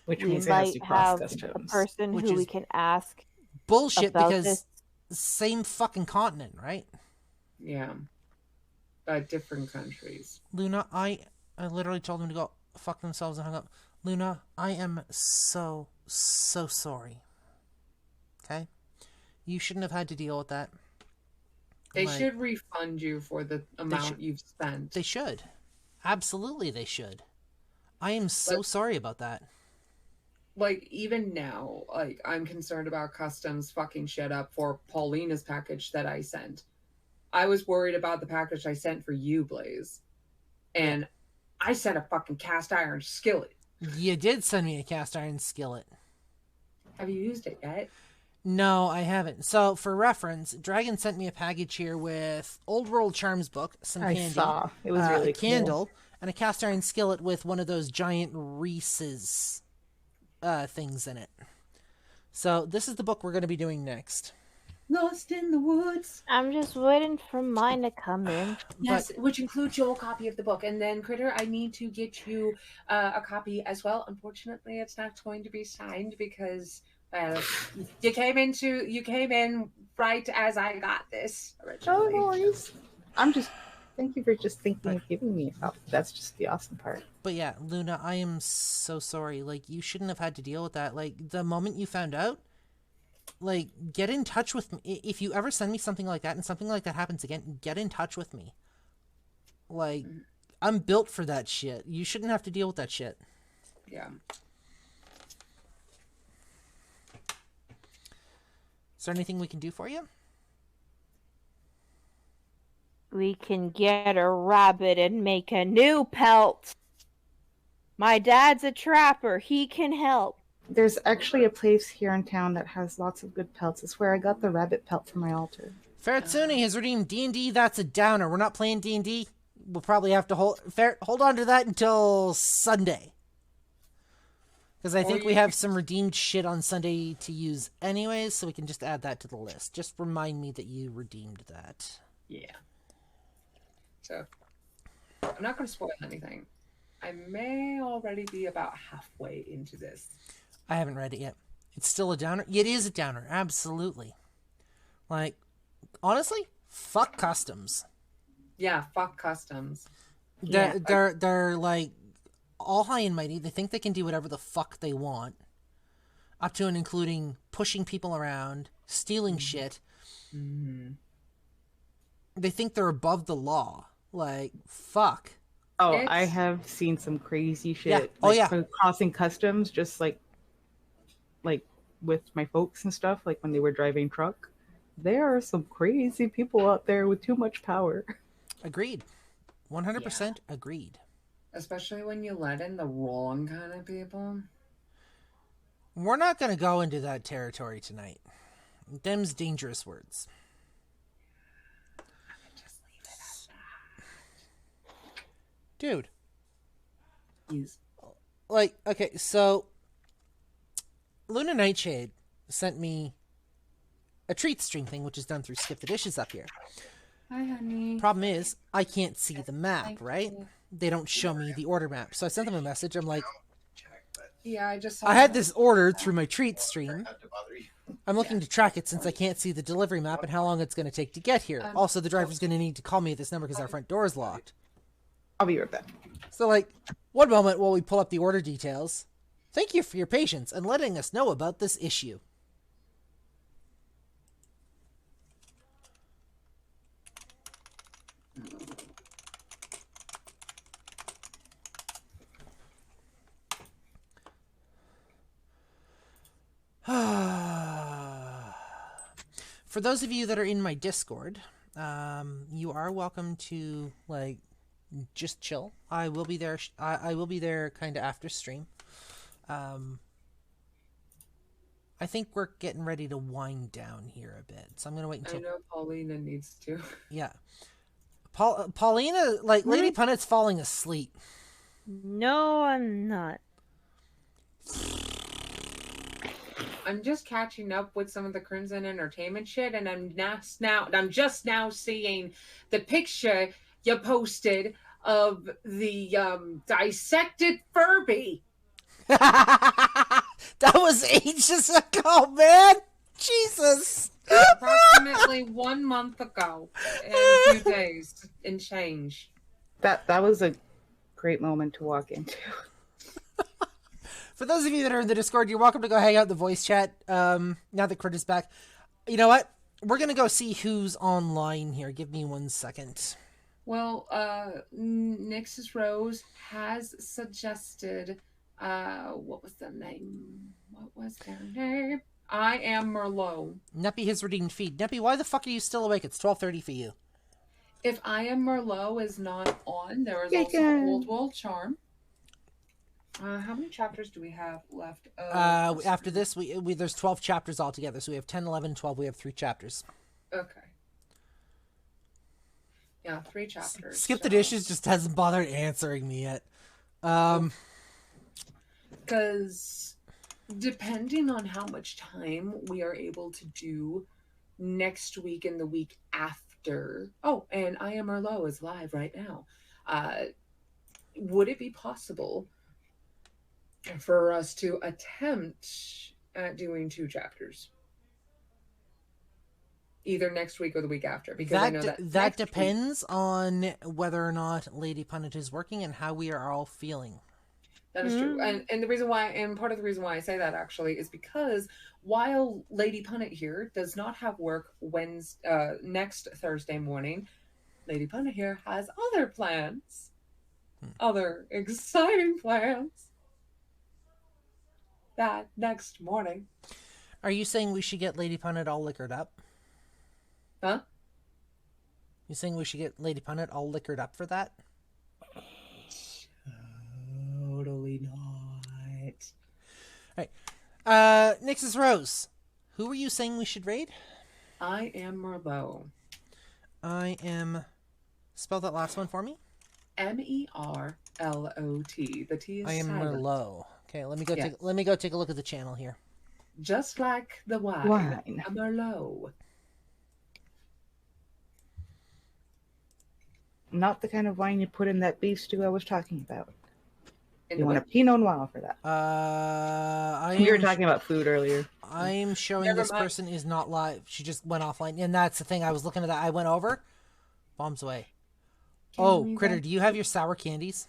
Which we means it has to might cross have customs. a person Which who we is can ask Bullshit, about because this. same fucking continent, right? Yeah. But different countries. Luna, I literally told them to go fuck themselves and hung up. Luna, I am so sorry. Okay? You shouldn't have had to deal with that. They Like, should refund you for the amount you've spent. They should. Absolutely they should. I am so But- sorry about that. Like, even now, like, I'm concerned about customs fucking shit up for Paulina's package that I sent. I was worried about the package I sent for you, Blaze. And I sent a fucking cast iron skillet. You did send me a cast iron skillet. Have you used it yet? No, I haven't. So, for reference, Dragon sent me a package here with Old World Charms book, some I candy, saw. It was really a cool. candle, and a cast iron skillet with one of those giant Reese's things in it. So, this is the book we're going to be doing next. Lost in the Woods. I'm just waiting for mine to come in. Yes, which includes your copy of the book. And then, Critter, I need to get you a copy as well. Unfortunately, it's not going to be signed because you came in right as I got this Oh, originally. no worries. Thank you for just thinking of giving me a copy. That's just the awesome part. But yeah, Luna, I am so sorry. Like, you shouldn't have had to deal with that. Like, the moment you found out, like, get in touch with me. If you ever send me something like that and something like that happens again, get in touch with me. Like, I'm built for that shit. You shouldn't have to deal with that shit. Yeah. Is there anything we can do for you? We can get a rabbit and make a new pelt. My dad's a trapper. He can help. There's actually a place here in town that has lots of good pelts. It's where I got the rabbit pelt for my altar. Ferritsuni has redeemed D&D. That's a downer. We're not playing D&D. We'll probably have to hold on to that until Sunday. Because I think we have some redeemed shit on Sunday to use anyways, so we can just add that to the list. Just remind me that you redeemed that. Yeah. So, I'm not going to spoil anything. I may already be about halfway into this. I haven't read it yet. It's still a downer? It is a downer, absolutely. Like, honestly, fuck customs. Yeah, fuck customs. They're like all high and mighty. They think they can do whatever the fuck they want, up to and including pushing people around, stealing shit. Mm-hmm. They think they're above the law. Like, fuck. Oh, It's- I have seen some crazy shit. Yeah. Oh, yeah. For crossing customs, just like with my folks and stuff, like when they were driving truck. There are some crazy people out there with too much power. Agreed. 100% agreed. Especially when you let in the wrong kind of people. We're not going to go into that territory tonight. Them's dangerous words. Just leave it at Dude. that. Yes. Like, okay, so Luna Nightshade sent me a treat stream thing, which is done through Skip the Dishes up here. Hi, honey. Problem is, I can't see the map, right? They don't show me the order map. So I sent them a message. I'm like, Yeah, I just saw I had that. this ordered through my treat stream. I'm looking to track it since I can't see the delivery map and how long it's going to take to get here. Also, the driver's going to need to call me at this number because our front door is locked. I'll be right back. So, like, one moment while we pull up the order details. Thank you for your patience and letting us know about this issue. For those of you that are in my Discord, you are welcome to like just chill. I will be there. I will be there kind of after stream. I think we're getting ready to wind down here a bit, so I'm gonna wait until. I know Paulina needs to. Yeah, Paulina, like Lady Punnet's falling asleep. No, I'm not. I'm just catching up with some of the Crimson Entertainment shit, and I'm just now seeing the picture you posted of the dissected Furby. That was ages ago, man. Jesus. Approximately 1 month ago, and a few days and change. That was a great moment to walk into. For those of you that are in the Discord, you're welcome to go hang out in the voice chat. Now that Crit is back, you know what? We're gonna go see who's online here. Give me 1 second. Well, Nix's Rose has suggested. What was the name? What was their name? I Am Merlot. Neppy has redeemed feed. Neppy, why the fuck are you still awake? It's 12:30 for you. If I Am Merlot is not on, there is also Old World Charm. How many chapters do we have left? After this, we there's 12 chapters altogether. So we have 10, 11, 12. We have 3 chapters. Okay. Yeah, 3 chapters. Skip the Dishes just hasn't bothered answering me yet. Because depending on how much time we are able to do next week and the week after. Oh, and I Am Merlot is live right now. Would it be possible for us to attempt at doing 2 chapters? Either next week or the week after, because I know that depends on whether or not Lady Punnet is working and how we are all feeling. That is true, and the reason why, and part of the reason why I say that actually is because while Lady Punnet here does not have work next Thursday morning, Lady Punnet here has other plans, other exciting plans. That next morning. Are you saying we should get Lady Punnet all liquored up? Huh? You saying we should get Lady Punnet all liquored up for that? Totally not. All right. Nix's Rose. Who were you saying we should raid? I Am Merlot. I am... Spell that last one for me. Merlot. The T is I Am silent. Merlot. Okay, let me go. Yes. Let me go take a look at the channel here. Just like the wine. A Merlot. Not the kind of wine you put in that beef stew I was talking about. You want a Pinot Noir for that. We were talking about food earlier. I'm showing this person is not live. She just went offline. And that's the thing. I was looking at that. I went over. Bombs away. Critter, do you have your sour candies?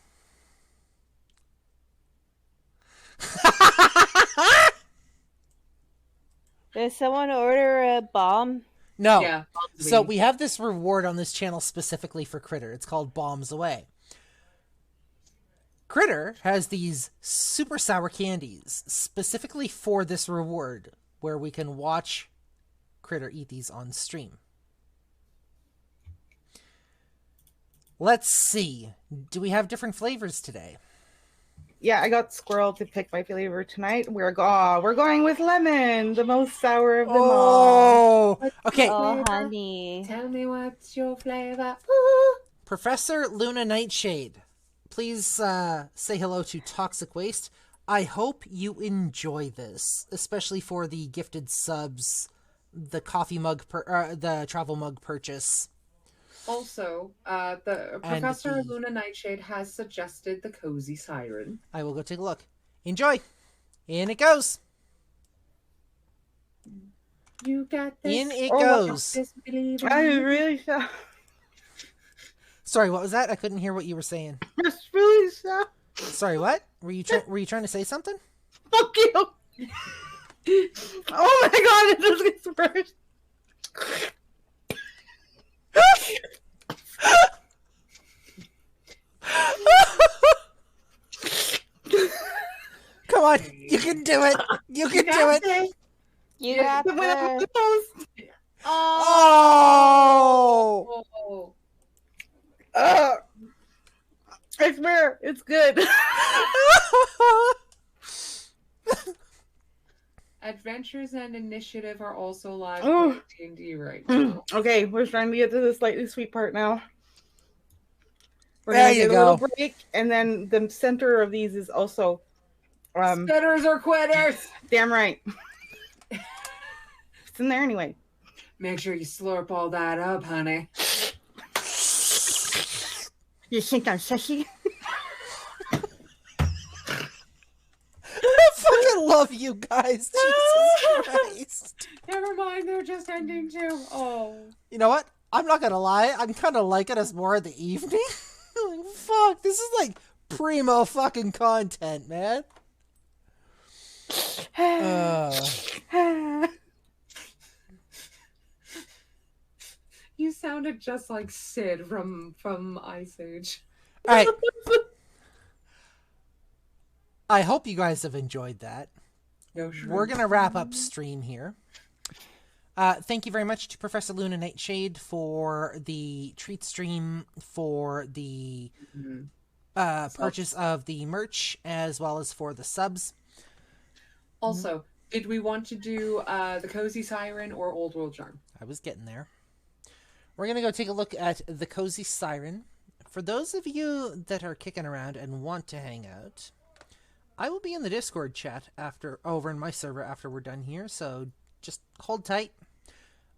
Did someone order a bomb? No. Yeah, so we have this reward on this channel specifically for Critter. It's called Bombs Away. Critter has these super sour candies specifically for this reward where we can watch Critter eat these on stream. Let's see. Do we have different flavors today? Yeah, I got Squirrel to pick my flavor tonight. We're going with lemon, the most sour of them all. Okay. Oh, honey. Tell me what's your flavor. Ooh. Professor Luna Nightshade, please say hello to Toxic Waste. I hope you enjoy this, especially for the gifted subs, the coffee mug, the travel mug purchase. Also, the Professor Luna Nightshade has suggested the Cozy Siren. I will go take a look. Enjoy! In it goes! You got this. In it goes! I really shocked. Sorry, what was that? I couldn't hear what you were saying. That's really shocked. Sorry, what? Were you trying to say something? Fuck you! Oh my god, it just gets worse. Come on, you can do it. You can do it. You got this. Oh! Oh. I swear, it's good. Adventures and Initiative are also live Oh. on D&D right now. Okay, we're trying to get to the slightly sweet part now. We're There gonna you get a go. little break, and then the center of these is also Spitters or quitters! damn right. It's in there anyway. Make sure you slurp all that up, honey. You think I'm sexy? I fucking love you guys. Jesus Christ. Never mind, they're just ending too. Oh. You know what? I'm not gonna lie. I'm kind of liking us more in the evening. Like, fuck, this is like primo fucking content, man. You sounded just like Sid from Ice Age. All right. I hope you guys have enjoyed that. No, sure. We're gonna wrap up stream here. Thank you very much to Professor Luna Nightshade for the treat stream, for the purchase of the merch, as well as for the subs. Also, did we want to do the Cozy Siren or Old World Charm? I was getting there. We're going to go take a look at the Cozy Siren. For those of you that are kicking around and want to hang out, I will be in the Discord chat over in my server after we're done here, so just hold tight.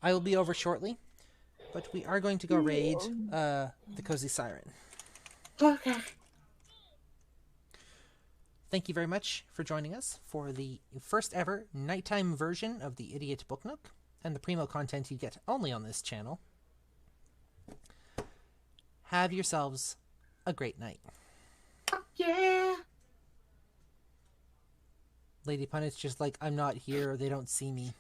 I will be over shortly, but we are going to go raid the Cozy Siren. Okay. Thank you very much for joining us for the first ever nighttime version of the Idiot Book Nook and the primo content you get only on this channel. Have yourselves a great night. Yeah. Lady Pun, it's just like, I'm not here, or they don't see me.